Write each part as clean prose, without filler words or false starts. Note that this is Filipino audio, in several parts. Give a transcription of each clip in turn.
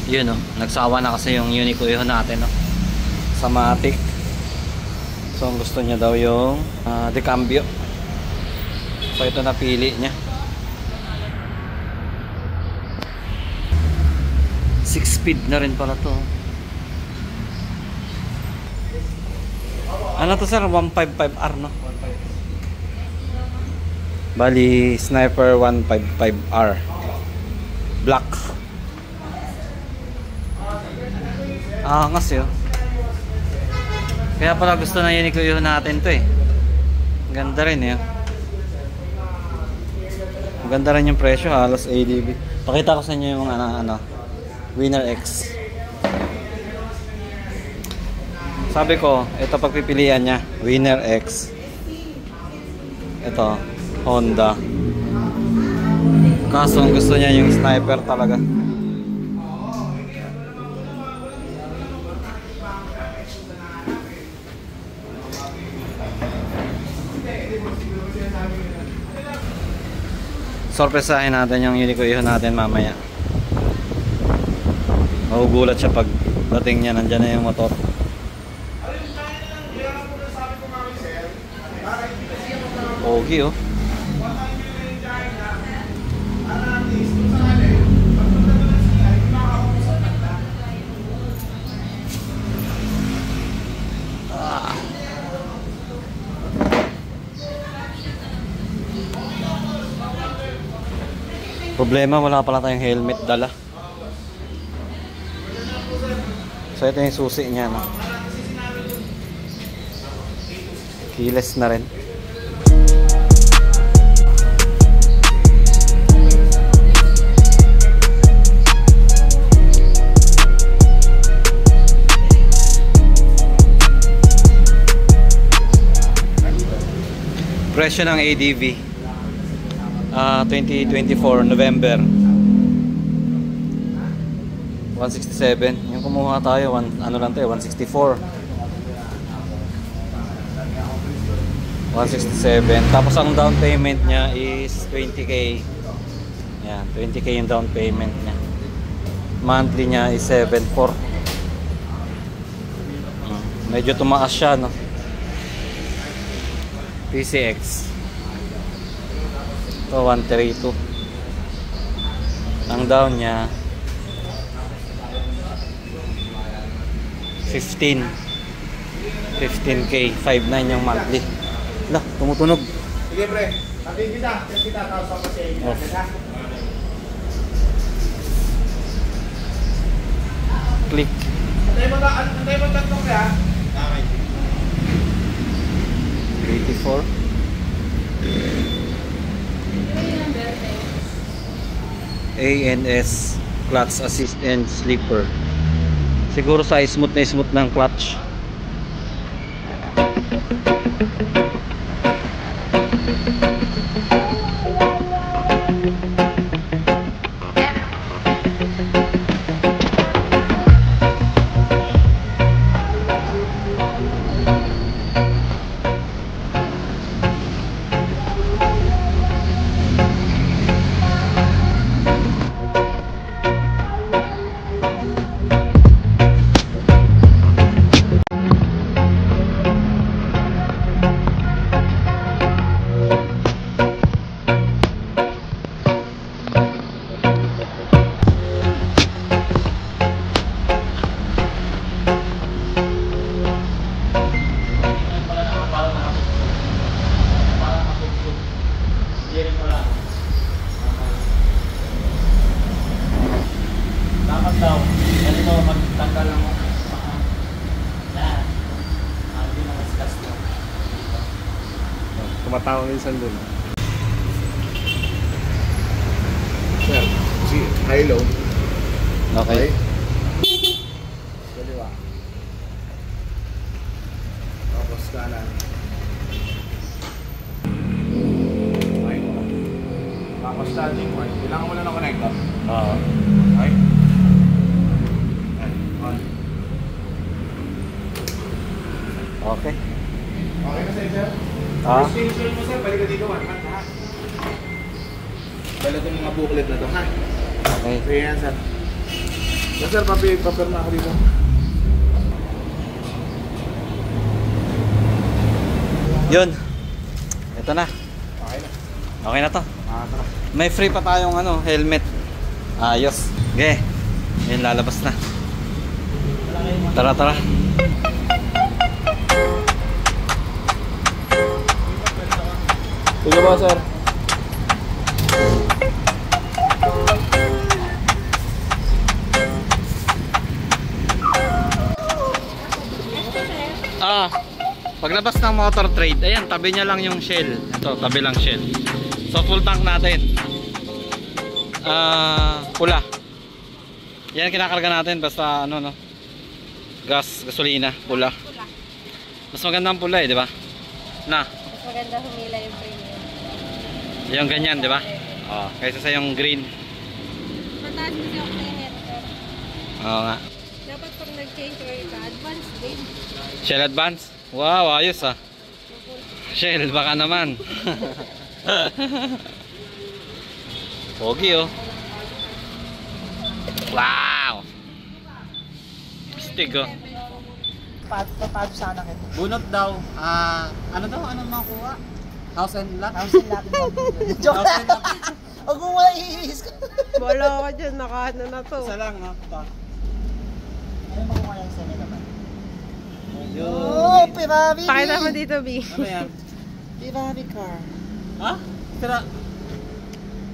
Yun oh, nagsawa na kasi yung Unico Eho natin oh, sa Matic. So ang gusto niya daw yung decambio. So ito napili niya. 6-speed na rin pala to. Ano to sir? 155R no? Bali Sniper 155R Black. Angas yun. Kaya pala gusto na Unico Eho natin to eh. Ganda rin eh. Ganda rin yung presyo, halos ADV. Pakita ko sa inyo yung Winner X. Sabi ko, ito pagpipilian niya, Winner X. Ito, Honda. Kaso ang gusto niya yung Sniper talaga. Sorpresahin natin yung Unico Eho natin mamaya. Magugulat siya pag dating niya, nandyan na yung motor. Pogi oh. Problema, wala pala tayong helmet dala. So ito yung susi niya no? Keyless na rin. Presyo ng ADV 2024 November 167. Yung kumuha tayo ano lang tayo 164 167. Tapos ang down payment niya is 20k. Yan, 20k yung down payment niya. Monthly niya is 74. Medyo tumaas siya no. PCX ito 132. Ang down niya 15k, 5.9 yung monthly. Lah, tumutunog. Sige pre, sabihin kita tapos ako sa inyo. Click. Antay mo tatlong pre ha. 84. ANS clutch assist and slipper. Siguro sa smooth ng clutch. Tumatawag minsan dun. Sir, si high low. Okay. Kaliwa. Tapos kanan. Okay. Tapos charging point. Kailangan mo lang ng connector. Oo. Okay. On. Okay. Okay na sa'yo, sir? Ah. Station mo, sir. Balik ka dito, one hand, ha? Balik yung mga booklet na to, ha? Okay. So yan, sir. Yes sir, papirma ako dito. Yun. Ito na. Okay na. Okay na to. Tara. May free pa tayong ano, helmet. Ayos. Okay. Yun, lalabas na. Tara, tara. Sige ba sir? Paglabas ng motor trade, ayan, tabi niya lang yung shell. Ito, tabi lang shell. So, full tank natin. Pula. Yan kinakarga natin, basta ano, no? Gas, gasolina, pula. Mas maganda ang pula eh, di ba? Na? Mas maganda humila yung premium. Yung ganyan, di ba? Oh, kaysa sa yung green. Mataas kasi yung cleaner. Oo nga. Dapat pag nag-change oil ka, advance din. Shell advance? Wow, ayos ah. Shell, baka naman. Pogi oh. Wow. Stig oh. Papado sana kita. Bunot daw. Ano daw? Anong makuha? House and lot? House and lot. Joke lang. Huwag mo maihihis ka. Wala ka dyan, nakaano na to. Isa lang ha. Ano makuha yung semi naman? Yun. Pirabi! Pakita mo dito, B. Ano yan? Pirabi car. Ha? Tira.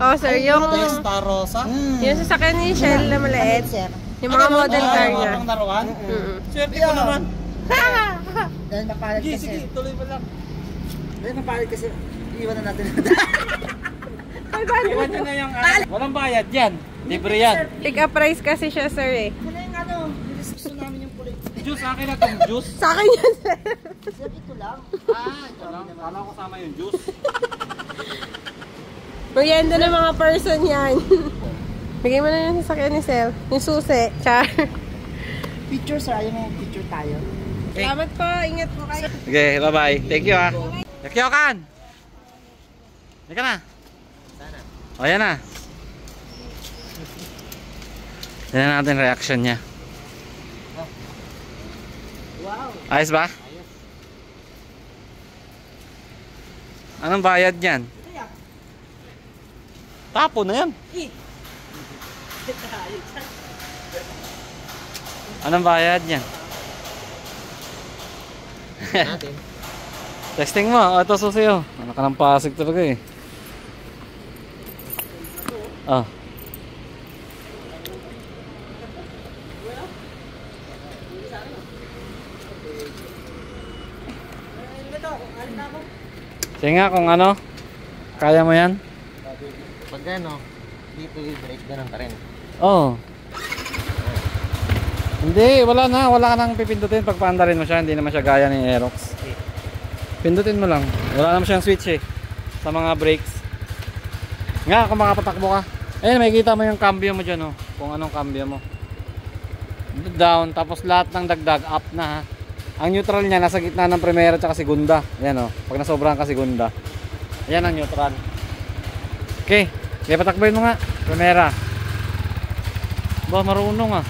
Oh, sir, yung Testa Rosa? yung sasakyan ni Shell na maliit. Sir. Yung mga model car niya. Ang naruan? Mm-mm. Swerte ko naman. Dahil napalit Sige, kasi. sige. Tuloy mo lang. Dahil napalit kasi. Iwan na natin. Iwan nyo na yung walang bayad yan. Libre yan. Pick up price kasi siya, sir, eh. Ano yung ano? Gusto namin yung pulit. Juice, akin na itong juice. Sa akin yan, sir. Sir, ito lang. Ito lang. Kala ko kasama yung juice. Magyenda ng mga person yan. Bigay mo na yung sasakyan ni Sel. Yung susi. Char. Picture sir, ayaw mo picture tayo. Salamat po. Ingat po kayo. Okay, bye-bye. Thank you ha. Yakyokan! Hindi ka na. Sana. O, yan na. Yan natin reaction niya. Wow. Ayos ba? Anong bayad niyan? Tapo na yan. Anong bayad niyan? Natin. Testing mo. O, ito susi oh. Ano ka ng pasig talaga eh. Ah. Sige nga kung ano. Kaya mo yan? Pag ano, dito i-break, ganun ka rin. Oo. Hindi, wala na. Wala ka nang pipindutin. Pag paandarin mo siya, hindi naman siya gaya ni Aerox. Pindutin mo lang. Wala naman siyang switch eh. Sa mga brakes. Nga, kung makapatakbo ka. Ayun, makikita mo yung cambio mo dyan oh. Kung anong cambio mo. Down, tapos lahat ng dagdag up na ha. Ang neutral niya nasa gitna ng primera at segunda. Ayan oh. Pag nasobrahan ka segunda. Ayan ang neutral. Okay. Kaya patakboyin mo nga. Primera. Ba, marunong ah.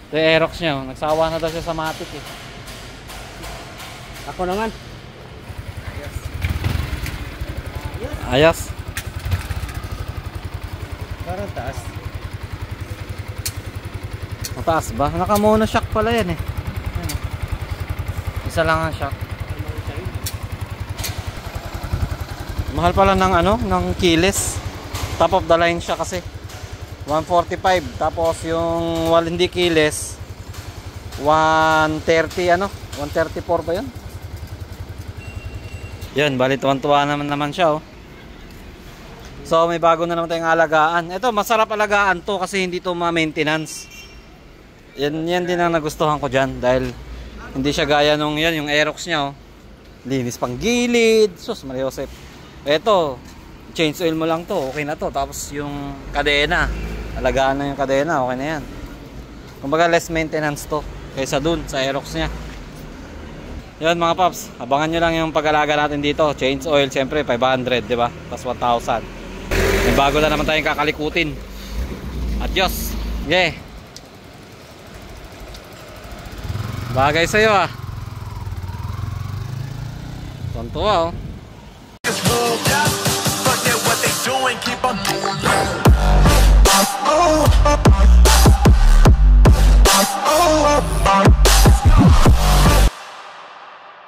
Ito yung Aerox niya oh. Nagsawa na daw siya sa matic eh. Ako naman. Ayos. Parang taas. Mataas ba? Naka-mono shock pala yan eh. Isa lang ang shock. Mahal pala ng ano, ng keyless. Top of the line siya kasi. 145. Tapos yung hindi keyless 130 ano? 134 ba yun? Yan, bali tuwan-tuwa naman siya oh. So may bago na naman tayong alagaan. Ito, masarap alagaan to kasi hindi to ma-maintenance. Yan din ang nagustuhan ko dyan dahil hindi siya gaya nung yan, yung Aerox niya oh. Linis pang gilid. Sus, Maria Josep. Ito, change oil mo lang to, okay na to. Tapos yung kadena, alagaan na yung kadena, okay na yan. Kumbaga less maintenance to kaysa dun sa Aerox niya. Yan mga paps, abangan nyo lang yung pag-alaga natin dito. Change oil, syempre 500, di ba? Tapos 1,000. bago na naman tayong kakalikutin. Adios. Yeah. Bagay sa'yo ah. Tontuwa oh. Just moved up, forget what they doing, keep on moving.